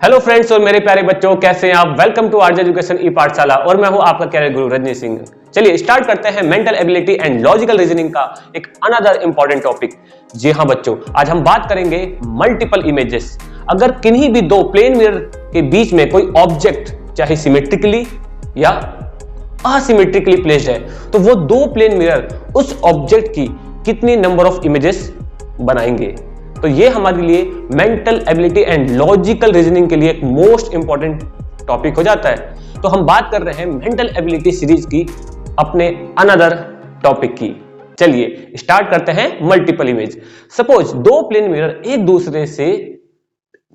Hello friends और मेरे प्यारे बच्चों, कैसे हैं आप। वेलकम टू आर्ज एजुकेशन ई पाठशाला और मैं हूं आपका कैरियर गुरु रजनी सिंह। चलिए स्टार्ट करते हैं mental ability and logical reasoning का एक अनदर इंपॉर्टेंट टॉपिक। जी हां बच्चों, आज हम बात करेंगे मल्टीपल इमेजेस। अगर किन्हीं भी दो प्लेन मिरर के बीच में कोई ऑब्जेक्ट चाहे सिमेट्रिकली या असिमेट्रिकली प्लेस्ड है तो वो दो प्लेन मिरर उस ऑब्जेक्ट की कितनी नंबर ऑफ इमेजेस बनाएंगे। तो ये हमारे लिए mental ability and logical reasoning के लिए एक मोस्ट इंपॉर्टेंट टॉपिक हो जाता है। तो हम बात कर रहे हैं मेंटल एबिलिटी सीरीज की अपने अनदर टॉपिक की। चलिए स्टार्ट करते हैं मल्टीपल इमेज। सपोज दो प्लेन मिरर एक दूसरे से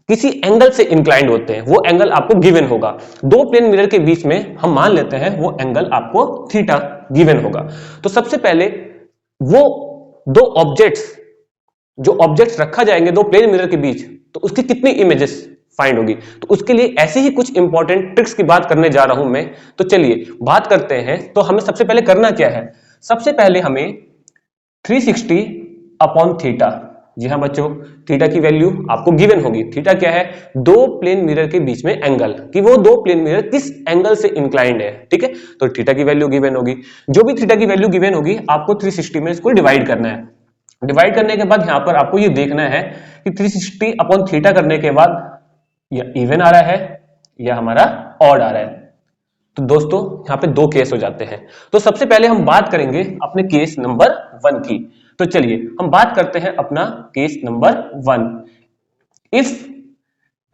किसी एंगल से इंक्लाइंड होते हैं, वो एंगल आपको गिवन होगा। दो प्लेन मिरर के बीच में हम मान लेते हैं वो एंगल आपको थीटा गिवन होगा। तो सबसे पहले वो दो ऑब्जेक्ट्स जो ऑब्जेक्ट्स रखा जाएंगे दो प्लेन मिरर के बीच, तो उसकी कितनी इमेजेस फाइंड होगी। तो उसके लिए ऐसे ही कुछ इंपॉर्टेंट ट्रिक्स की बात करने जा रहा हूं मैं। तो चलिए बात करते हैं। तो हमें सबसे पहले करना क्या है, सबसे पहले हमें 360 अपॉन थीटा, जी हाँ बच्चों, थीटा की वैल्यू आपको गिवन होगी। थीटा क्या है, दो प्लेन मिरर के बीच में एंगल, कि वो दो प्लेन मिरर किस एंगल से इंक्लाइंड है। ठीक है, तो थीटा की वैल्यू गिवन होगी। जो भी थीटा की वैल्यू गिवन होगी आपको 360 में इसको डिवाइड करना है। डिवाइड करने के बाद यहां पर आपको ये देखना है कि 360 अपॉन थीटा करने के बाद या इवन आ रहा है या हमारा ऑड आ रहा है। तो दोस्तों यहां पे दो केस हो जाते हैं। तो सबसे पहले हम बात करेंगे अपने केस नंबर 1 की। तो चलिए हम बात करते हैं अपना case number 1। If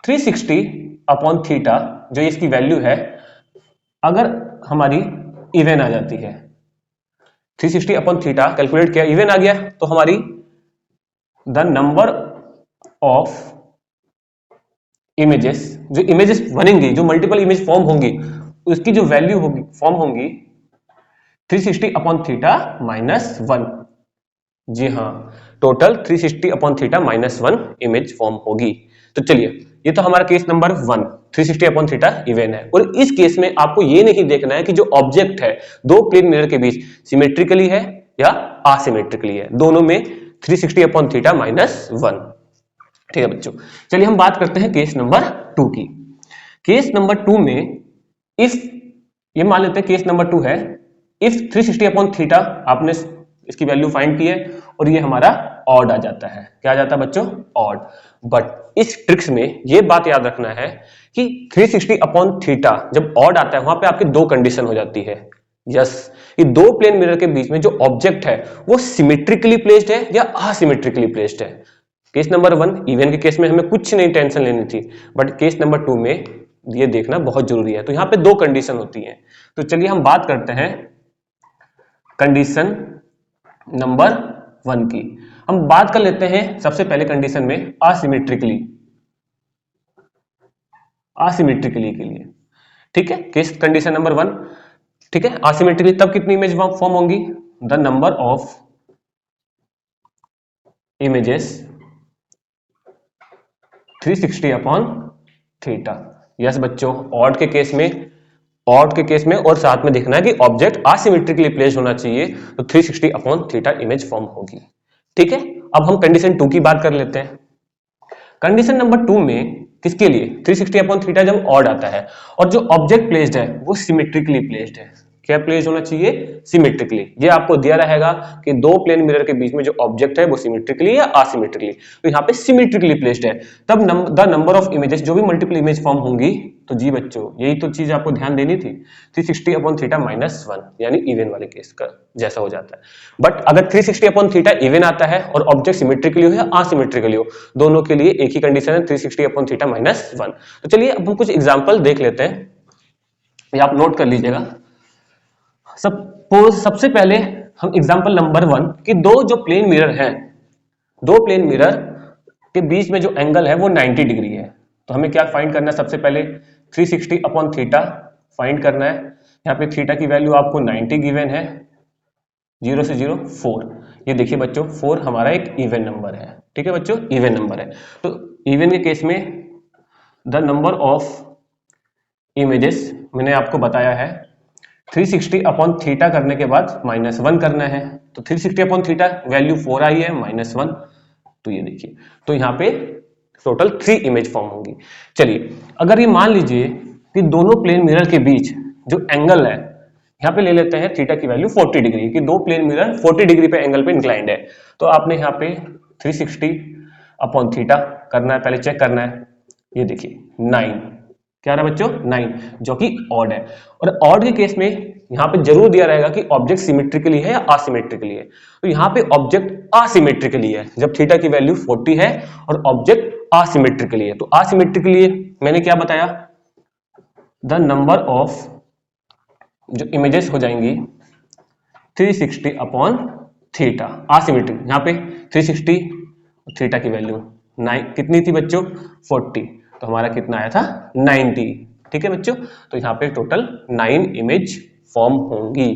360 upon theta जो इसकी वैल्यू है अगर हमारी इवन आ जाती है, 360 अपॉन थीटा कैलकुलेट किया, इवन आ गया, तो हमारी द नंबर ऑफ इमेजेस, जो इमेजेस बनेंगी, जो मल्टीपल इमेज फॉर्म होंगी, उसकी जो वैल्यू होगी फॉर्म होंगी 360 अपॉन थीटा माइनस 1। जी हाँ, total 360 upon theta minus 1 image form होगी। तो चलिए ये तो हमारा case number 1, 360 upon theta even है। और इस केस में आपको ये नहीं देखना है कि जो ऑब्जेक्ट है दो प्लेन मिरर के बीच सिमेट्रिकली है या असिमेट्रिकली है, दोनों में 360 अपॉन थीटा माइनस 1। ठीक है बच्चों, चलिए हम बात करते हैं केस नंबर 2 की। केस नंबर 2 में इफ, ये मान लेते हैं केस नंबर 2 है, इफ 360 अपॉन थीटा आपने इसकी वैल्यू फाइंड की है और ये हमारा ऑड आ जाता है। क्या आ जाता है बच्चों, ऑड। बट इस ट्रिक्स में ये बात याद रखना है कि 360 अपॉन थीटा जब ऑड आता है वहां पे आपकी दो कंडीशन हो जाती है। यस, ये दो प्लेन मिरर के बीच में जो ऑब्जेक्ट है वो सिमेट्रिकली प्लेस्ड है या असिमेट्रिकली प्लेस्ड है। केस नंबर 1 इवन के केस में हमें कुछ नहीं टेंशन लेनी थी, बट केस नंबर 2 में ये देखना बहुत जरूरी है। तो यहां पे दो कंडीशन होती है। तो चलिए हम बात करते हैं कंडीशन नंबर 1 की। हम बात कर लेते हैं सबसे पहले कंडीशन में असिमेट्रिकली के लिए। ठीक है, केस कंडीशन नंबर 1। ठीक है, असिमेट्रिकली तब कितनी इमेज फॉर्म होंगी, the number of images 360 upon theta. Yes बच्चों, ऑड के केस में और साथ में देखना है कि ऑब्जेक्ट असिमेट्रिकली प्लेस्ड होना चाहिए, तो 360 अपॉन थीटा इमेज फॉर्म होगी। ठीक है, अब हम कंडीशन 2 की बात कर लेते हैं। कंडीशन नंबर 2 में किसके लिए, 360 अपॉन थीटा जब ऑड आता है और जो ऑब्जेक्ट प्लेस्ड है वो सिमेट्रिकली प्लेस्ड है। क्या प्लेस्ड होना चाहिए, सिमेट्रिकली। ये आपको दिया रहेगा कि दो प्लेन मिरर के बीच में जो ऑब्जेक्ट है वो सिमेट्रिकली या असिमेट्रिकली, तो यहाँ पे सिमेट्रिकली प्लेस्ड है। तब द नंबर ऑफ इमेजेस, जो भी मल्टीपल इमेज फॉर्म होंगी, तो जी बच्चों यही तो चीज आपको ध्यान देनी थी, 360 अपॉन थीटा माइनस 1 यानी इवन वाले केस का जैसा हो जाता है। बट अगर 360 अपॉन थीटा इवन आता है और ऑब्जेक्ट सिमेट्रिकली हो या असिमेट्रिकली हो, दोनों के लिए एक ही कंडीशन है, 360 अपॉन थीटा माइनस 1। तो चलिए अब हम कुछ एग्जाम्पल देख लेते हैं, ये आप नोट कर लीजिएगा। सपोज सबसे पहले हम एग्जांपल नंबर 1 कि दो जो प्लेन मिरर हैं, दो प्लेन मिरर के बीच में जो एंगल है वो 90 डिग्री है। तो हमें क्या फाइंड करना है, सबसे पहले 360 अपॉन थीटा फाइंड करना है। यहाँ पे थीटा की वैल्यू आपको 90 गिवन है, 0 से 0 4। ये देखिए बच्चों 4 हमारा एक इवन नंबर है। ठीक है बच्चों, इवन नंबर है। तो इवन के केस में द नंबर ऑफ इमेजेस मैंने आपको बताया है 360 अपॉन थीटा करने के बाद माइनस 1 करना है। तो 360 अपॉन थीटा वैल्यू 4 आई है, माइनस 1। तो ये देखिए, तो यहाँ पे टोटल 3 इमेज फॉर्म होंगी। चलिए अगर ये मान लीजिए कि दोनों प्लेन मिरर के बीच जो एंगल है, यहाँ पे ले लेते हैं थीटा की वैल्यू 40 डिग्री, कि दो प्लेन मिरर 40 डिग्री पे एंगल पे इंक्लाइंड है, तो आपने यहाँ पे 360 अपॉन थीटा करना है, पहले चेक करना है। ये देखिए 9, क्या रहा बच्चों 9, जो कि ऑड है। और ऑड के केस में यहाँ पे जरूर दिया रहेगा कि ऑब्जेक्ट सिमेट्रिकली है या असिमेट्रिकली है, तो यहाँ पे ऑब्जेक्ट असिमेट्रिकली है जब थीटा की वैल्यू 40 है और ऑब्जेक्ट असिमेट्रिकली है। तो असिमेट्रिकली मैंने क्या बताया, द नंबर ऑफ जो इमेजेस हो जाएंगी 360 अपॉन थीटा, असिमेट्रिक। यहाँ पे 360 थीटा की वैल्यू 9 कितनी थी बच्चों 40, तो हमारा कितना आया था 90। ठीक है बच्चों, तो यहाँ पे टोटल 9 इमेज फॉर्म होंगी।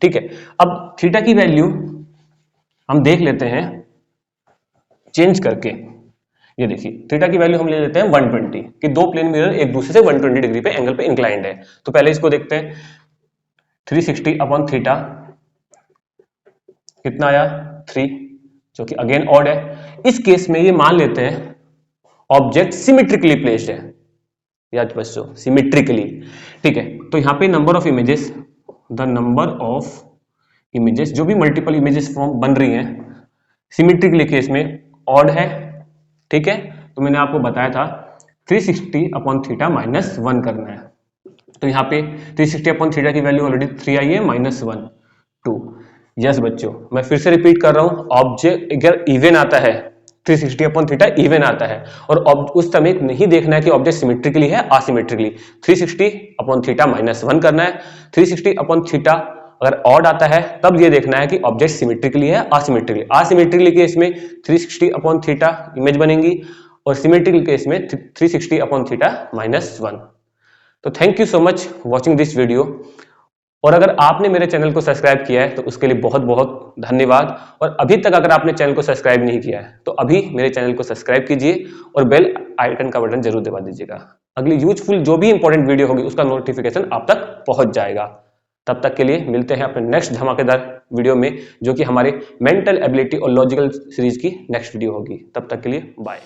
ठीक है, अब थीटा की वैल्यू हम देख लेते हैं चेंज करके। ये देखिए थीटा की वैल्यू हम ले लेते हैं 120, कि दो प्लेन मिरर एक दूसरे से 120 डिग्री पे एंगल पे इंक्लाइंड है। तो पहले इसको देखते हैं, 360 अपॉन थीटा कितना आया 3, जो कि अगेन ऑड है। इस केस में ये मान लेते हैं ऑब्जेक्ट सिमेट्रिकली प्लेस्ड है, याद बच्चों सिमेट्रिकली। ठीक है, तो यहाँ पे number of images, the number of images, जो भी मल्टीपल इमेजेस फॉर्म बन रही हैं सिमेट्रिकली केस में ऑड है। ठीक है, तो मैंने आपको बताया था 360 अपॉन थीटा माइनस 1 करना है, तो यहाँ पे 360 अपॉन थीटा की वैल्यू ऑलरेडी 3 आई है, -1 2। यस बच्चों, मैं फिर से रिपीट कर रहा हूँ, ऑब्जेक्ट अगर इवन आता है 360 अपॉन थीटा इवन आता है, और उस समय नहीं देखना है कि ऑब्जेक्ट सिमेट्रिकली है असिमेट्रिकली। 360 अपॉन थीटा -1 करना है। 360 अपॉन थीटा अगर ऑड आता है तब ये देखना है कि ऑब्जेक्ट सिमेट्रिकली है असिमेट्रिकली। असिमेट्रिकली केस में 360 अपॉन थीटा इमेज बनेंगी, और सिमेट्रिकल केस में 360 अपॉन थीटा -1। तो thank you so much watching this video. और अगर आपने मेरे चैनल को सब्सक्राइब किया है तो उसके लिए बहुत बहुत धन्यवाद। और अभी तक अगर आपने चैनल को सब्सक्राइब नहीं किया है तो अभी मेरे चैनल को सब्सक्राइब कीजिए और बेल आइकन का बटन जरूर दबा दीजिएगा। अगली यूजफुल जो भी इंपॉर्टेंट वीडियो होगी उसका नोटिफिकेशन आप तक पहुंच जाएगा। तब तक के लिए मिलते हैं अपने नेक्स्ट धमाकेदार वीडियो में, जो कि हमारे मेंटल एबिलिटी और लॉजिकल सीरीज की नेक्स्ट वीडियो होगी। तब तक के लिए बाय।